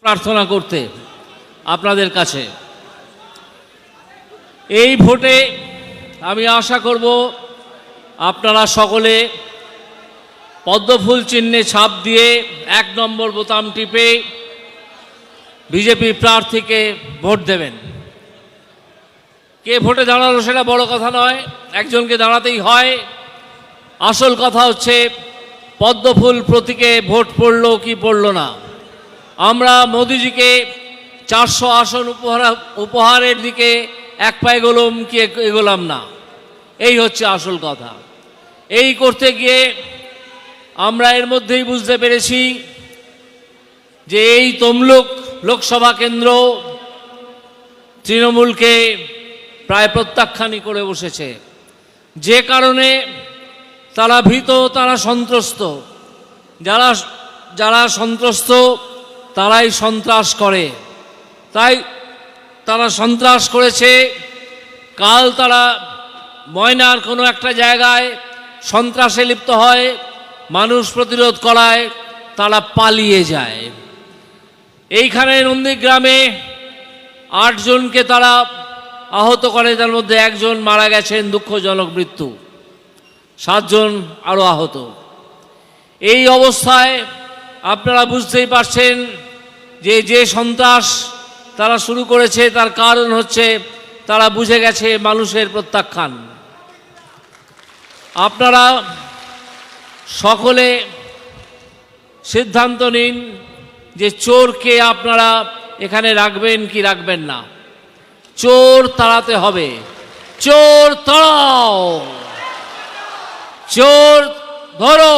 প্রার্থনা করতে আপনাদের কাছে। এই ভোটে আমি আশা করব আপনারা সকলে পদ্মফুল চিহ্নে ছাপ দিয়ে 1 নম্বর বোতাম টিপে বিজেপি প্রার্থীকে ভোট দেবেন। কে ভোটে দাঁড়ালো সেটা বড় কথা নয়, একজনকে দাঁড়াতেই হয়। আসল কথা হচ্ছে পদ্মফুল প্রতীকে ভোট পড়লো কি পড়লো না। আমরা মোদিজিকে 400 আসন উপহারের দিকে এক পায়ে এগোলাম কি এগোলাম না, এই হচ্ছে আসল কথা। এই করতে গিয়ে আমরা এর মধ্যেই বুঝতে পেরেছি যে এই তমলুক লোকসভা কেন্দ্র তৃণমূলকে প্রায় প্রত্যাখ্যানই করে বসেছে, যে কারণে তারা ভীত, তারা সন্ত্রস্ত। যারা সন্ত্রস্ত তারাই সন্ত্রাস করে, তাই তারা সন্ত্রাস করেছে। কাল তারা ময়নার কোনো একটা জায়গায় সন্ত্রাসে লিপ্ত হয়, মানুষ প্রতিরোধ করায় তারা পালিয়ে যায়। এইখানে নন্দীগ্রামে 8 জনকে তারা আহত করে, তার মধ্যে 1 জন মারা গেছেন, দুঃখজনক মৃত্যু, 7 জন আরও আহত। এই অবস্থায় আপনারা বুঝতেই পারছেন যে সন্ত্রাস তারা শুরু করেছে তার কারণ হচ্ছে তারা বুঝে গেছে মানুষের প্রত্যাখ্যান। আপনারা সকলে সিদ্ধান্ত নিন যে চোরকে আপনারা এখানে রাখবেন কি রাখবেন না। চোর তাড়াতে হবে, চোর তাড়াও, চোর ধরো।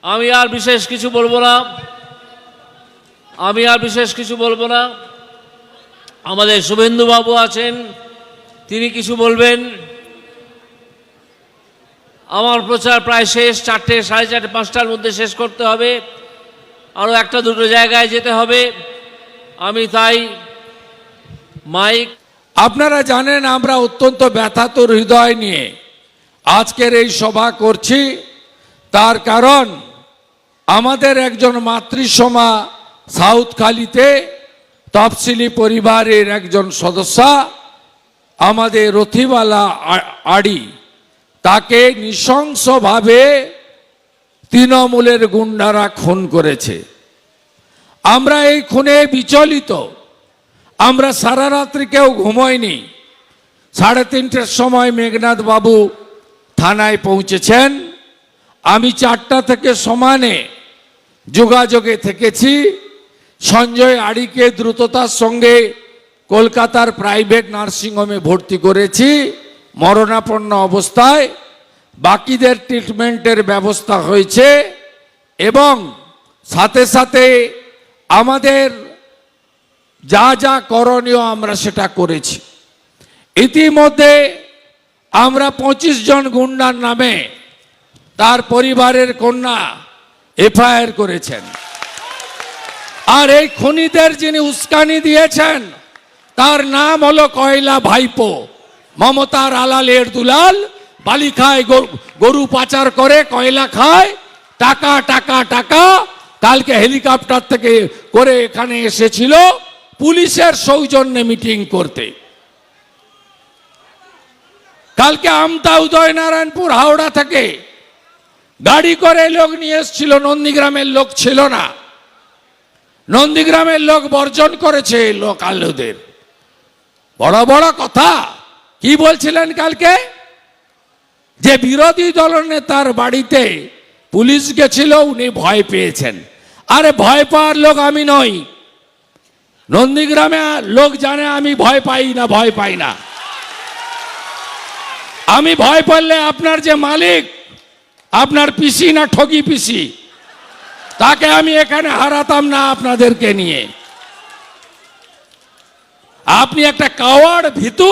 আমি আর বিশেষ কিছু বলবো না। আমাদের শুভেন্দুবাবু আছেন, তিনি কিছু বলবেন। আমার প্রচার প্রায় শেষ, 4টে, 4:30, 5টার মধ্যে শেষ করতে হবে, আরও 1-2 জায়গায় যেতে হবে। আমি তাই মাইক, আপনারা জানেন আমরা অত্যন্ত ব্যথাতুর হৃদয় নিয়ে আজকের এই সভা করছি। তার কারণ আমাদের একজন মাতৃসমা সাউথখালিতে তফসিলি পরিবারের একজন সদস্য আমাদের রথিবালা আড়ি, তাকে নৃশংসভাবে তৃণমূলের গুন্ডারা খুন করেছে। আমরা এই খুনে বিচলিত, আমরা সারা রাত্রি কেউ ঘুমোয়নি। 3:30টার সময় মেঘনাথ বাবু থানায় পৌঁছেছেন। আমি 4টা থেকে সমানে যোগাযোগে থেকেছি। সঞ্জয় আড়িকে দ্রুততার সঙ্গে কলকাতার প্রাইভেট নার্সিংহোমে ভর্তি করেছি মরণাপন্ন অবস্থায়। বাকিদের ট্রিটমেন্টের ব্যবস্থা হয়েছে এবং সাথে সাথে আমাদের যা যা করণীয় আমরা সেটা করেছি। ইতিমধ্যে আমরা 25 জন গুন্ডার নামে তার পরিবারের কন্যা এফআইআর করেছেন। আর এই খুনিদের যিনি উস্কানি দিয়েছেন তার নাম হলো কয়লা ভাইপো, মমতার আলালের দুলাল। বালি খায়, গরু পাচার করে, কয়লা খায়, টাকা টাকা টাকা। কালকে হেলিকপ্টার থেকে করে এখানে এসেছিল পুলিশের সৌজন্যে মিটিং করতে। কালকে আমতা উদয়নারায়ণপুর হাওড়া থেকে গাড়ি করে লোক নিয়ে এসেছিল, নন্দীগ্রামের লোক ছিল না। নন্দীগ্রামের লোক বর্জন করেছে লোকালদের। বড় বড় কথা কি বলছিলেন কালকে, যে বিরোধী দলনেতার বাড়িতে পুলিশ গেছিল, উনি ভয় পেয়েছেন। আরে ভয় পাওয়ার লোক আমি নই। নন্দীগ্রামে লোক জানে আমি ভয় পাই না। আমি ভয় পাইলে আপনার যে মালিক, আপনার পিসি না ঠগি পিসি, তাকে আমি এখানে হারাতাম না আপনাদেরকে নিয়ে। আপনি একটা কাওয়ার্ড, ভীতু।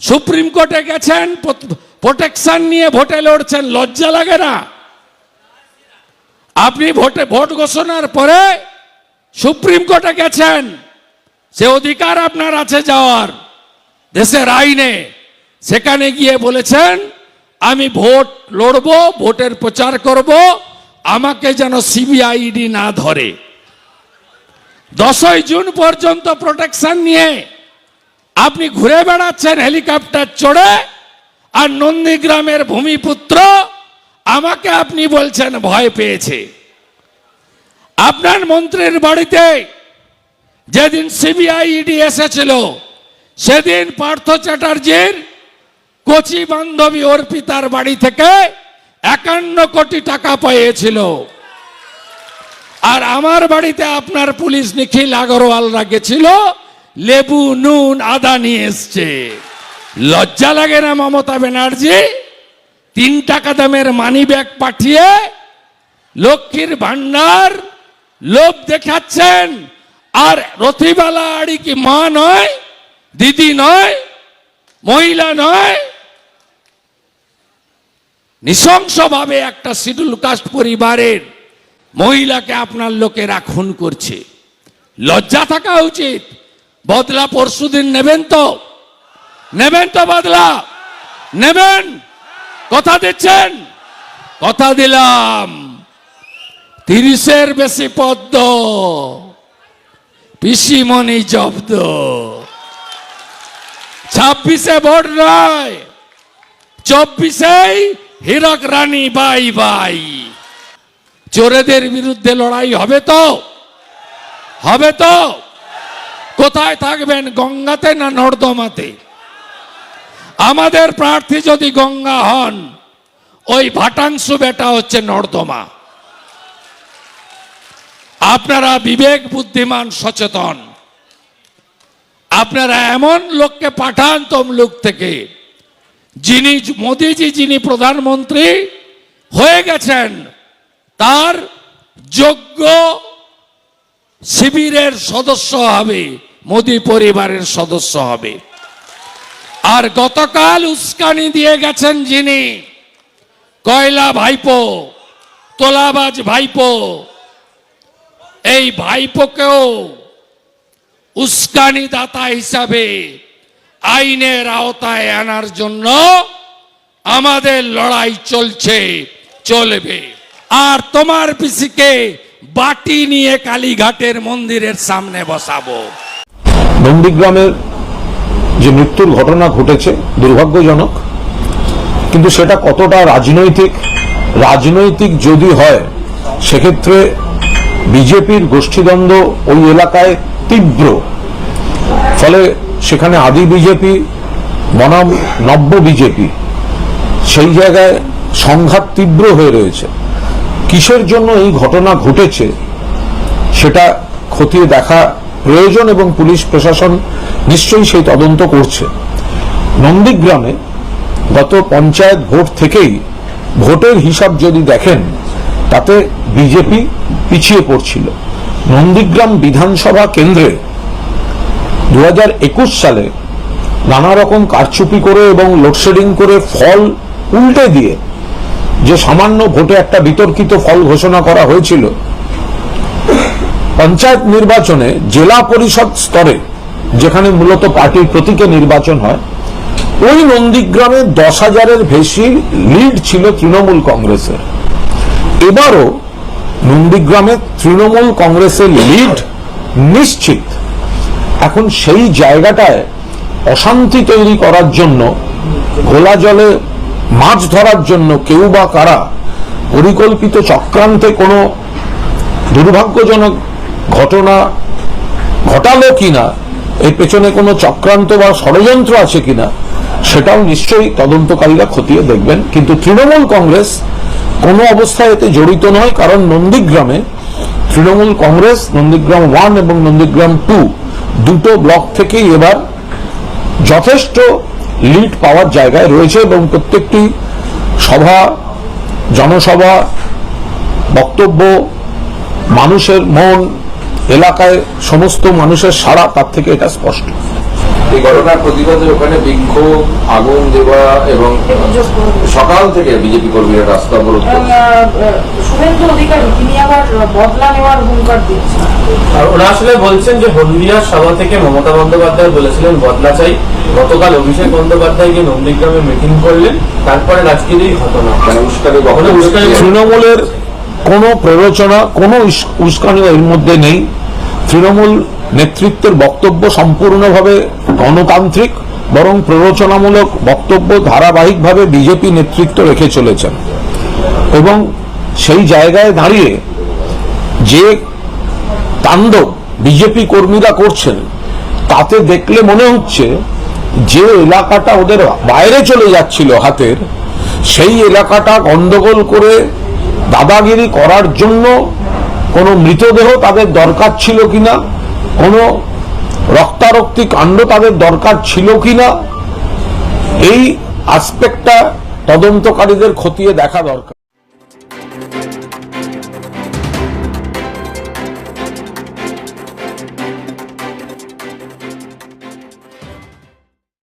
সুপ্রিম কোর্টে গেছেন, প্রোটেকশন নিয়ে ভোটে লড়ছেন, লজ্জা লাগে না? আপনি ভোট ঘোষণার পরে সুপ্রিম কোর্টে গেছেন, সে অধিকার আপনার আছে যাওয়ার দেশের আইনে। সেখানে গিয়ে বলেছেন আমি ভোট লড়বো, ভোটের প্রচার করব, আমাকে যেন সিবিআইডি না ধরে। 10ই জুন পর্যন্ত প্রোটেকশন নিয়ে আপনি ঘুরে বেড়াচ্ছেন হেলিকপ্টার চড়ে, আর নন্দীগ্রামের ভূমিপুত্র আমাকে আপনি বলছেন ভয় পেয়েছে। আপনার মন্ত্রীর বাড়িতে যেদিন সিবিআইডি এসেছিল সেদিন পার্থ চ্যাটার্জির কোচি বান্ধবী অর্পিতার বাড়ি থেকে 51 কোটি টাকা পেয়েছিল, আর আমার বাড়িতে আপনার পুলিশ নিখিল আগরওয়ালরা গেছিল লেবু নুন আদা নিয়ে এসছে। লজ্জা লাগে না মমতা ব্যানার্জি? 3 টাকা দামের মানি ব্যাগ পাঠিয়ে লক্ষ্মীর ভান্ডার লোভ দেখাচ্ছেন, আর রথিবালা আড়ি কি মা নয়, দিদি নয়, মহিলা নয়? নৃশংসভাবে একটা শিডিউল কাস্ট পরিবারের মহিলাকে আপনার লোকেরা খুন করছে। লজ্জা থাকা উচিত। বদলা পরশুদিন নেবেন তো? নেবেন তো বদলা? নেবেন? কথা দিচ্ছেন? কথা দিলাম। 30-এর বেশি পদ্ম, পিসিমণি জব্দ। 26-এ ভোট নয়, 24-এই হীরক রানী বাই বাই। চোরেদের বিরুদ্ধে লড়াই হবে তো? হবে তো? কোথায় থাকবেন, গঙ্গাতে না নর্দমাতে? আমাদের প্রার্থী যদি গঙ্গা হন, ওই ভাটাংশু বেটা হচ্ছে নর্দমা। আপনারা বিবেক বুদ্ধিমান সচেতন, আপনারা এমন লোককে পাঠান তমলুক থেকে, যিনি মোদিজি যিনি প্রধানমন্ত্রী হয়ে গেছেন তার যোগ্য শিবিরের সদস্য হবে, মোদি পরিবারের সদস্য হবে। আর গতকাল উস্কানি দিয়ে গেছেন যিনি, কয়লা ভাইপো, তোলাবাজ ভাইপো, এই ভাইপোকেও উস্কানি দাতা হিসাবে আইনের আওতায় আনার জন্য আমাদের লড়াই চলছে, চলবে। আর তোমার পিসিকে বাটি নিয়ে কালীঘাটের মন্দিরের সামনে বসাবো। নন্দীগ্রামের যে মৃত্যুর ঘটনা ঘটেছে দুর্ভাগ্যজনক, কিন্তু সেটা কতটা রাজনৈতিক যদি হয় সেক্ষেত্রে বিজেপির গোষ্ঠীদ্বন্দ্ব ওই এলাকায় তীব্র। ফলে সেখানে আদি বিজেপি বনাম নব্য বিজেপি, সেই জায়গায় সংঘাত তীব্র হয়ে রয়েছে। কিসের জন্য এই ঘটনা ঘটেছে সেটা খতিয়ে দেখা প্রয়োজন এবং পুলিশ প্রশাসন নিশ্চয়ই সেই তদন্ত করছে। নন্দীগ্রামে গত পঞ্চায়েত ভোট থেকেই ভোটের হিসাব যদি দেখেন তাতে বিজেপি পিছিয়ে পড়ছিল। নন্দীগ্রাম বিধানসভা কেন্দ্রে 2021 সালে নানা রকম কারচুপি করে এবং লোডশেডিং করে ফল উল্টে দিয়ে যে সামান্য ভোটে একটা বিতর্কিত ফল ঘোষণা করা হয়েছিল, পঞ্চায়েত নির্বাচনে জেলা পরিষদ স্তরে যেখানে মূলত পার্টির প্রতীকে নির্বাচন হয়, ওই নন্দীগ্রামে 10,000-এর বেশি লিড ছিল তৃণমূল কংগ্রেসের। এবারও নন্দীগ্রামে তৃণমূল কংগ্রেসের লিড নিশ্চিত। এখন সেই জায়গাটায় অশান্তি তৈরি করার জন্য, ঘোলা জলে মাছ ধরার জন্য কেউ বা কারা পরিকল্পিত চক্রান্তে কোনো দুর্ভাগ্যজনক ঘটনা ঘটালো কিনা, এর পেছনে কোনো চক্রান্ত বা ষড়যন্ত্র আছে কিনা সেটাও নিশ্চয়ই তদন্তকারীরা খতিয়ে দেখবেন। কিন্তু তৃণমূল কংগ্রেস কোনো অবস্থায় এতে জড়িত নয়, কারণ নন্দীগ্রামে তৃণমূল কংগ্রেস নন্দীগ্রাম 1 এবং নন্দীগ্রাম 2 দুটো ব্লক থেকেই এবার যথেষ্ট লিড পাওয়ার জায়গায় রয়েছে এবং প্রত্যেকটি সভা, জনসভা, বক্তব্য, মানুষের মন, এলাকায় সমস্ত মানুষের সাড়া, তার থেকে এটা স্পষ্ট। এই ঘটনার প্রতিবাদে ওখানে বিক্ষোভ, আগুন দেওয়া এবং সকাল থেকে বিজেপি কর্মীরা রাস্তা অবরোধ করছে। শুভেন্দু অধিকারী তিনি আবার বদলা নেওয়ার হুঙ্কার দিচ্ছেন। ওরা আসলে বলছেন যে হলদিয়ার সভা থেকে মমতা বন্দ্যোপাধ্যায় বলেছিলেন বদলা চাই। গতকাল অভিষেক বন্দ্যোপাধ্যায় গিয়ে নন্দীগ্রামে মিটিং করলেন, তারপরে আজকের এই ঘটনা। মানে তৃণমূলের কোনো প্ররোচনা, কোনো উস্কানি এর মধ্যে নেই। তৃণমূল নেতৃত্বের বক্তব্য সম্পূর্ণভাবে গণতান্ত্রিক, বরং প্ররোচনামূলক বক্তব্য ধারাবাহিকভাবে বিজেপি নেতৃত্ব রেখে চলেছেন। এবং সেই জায়গায় দাঁড়িয়ে যে তাণ্ডব বিজেপি কর্মীরা করছেন, তাতে দেখলে মনে হচ্ছে যে এলাকাটা ওদের বাইরে চলে যাচ্ছিল হাতের, সেই এলাকাটা গন্ডগোল করে দাদাগিরি করার জন্য কোনো মৃতদেহ তাদের দরকার ছিল কিনা, কোনো রক্তারক্তি কাণ্ড তাদের দরকার ছিল কিনা, এই আসপেক্টটা তদন্তকারীদের খতিয়ে দেখা দরকার।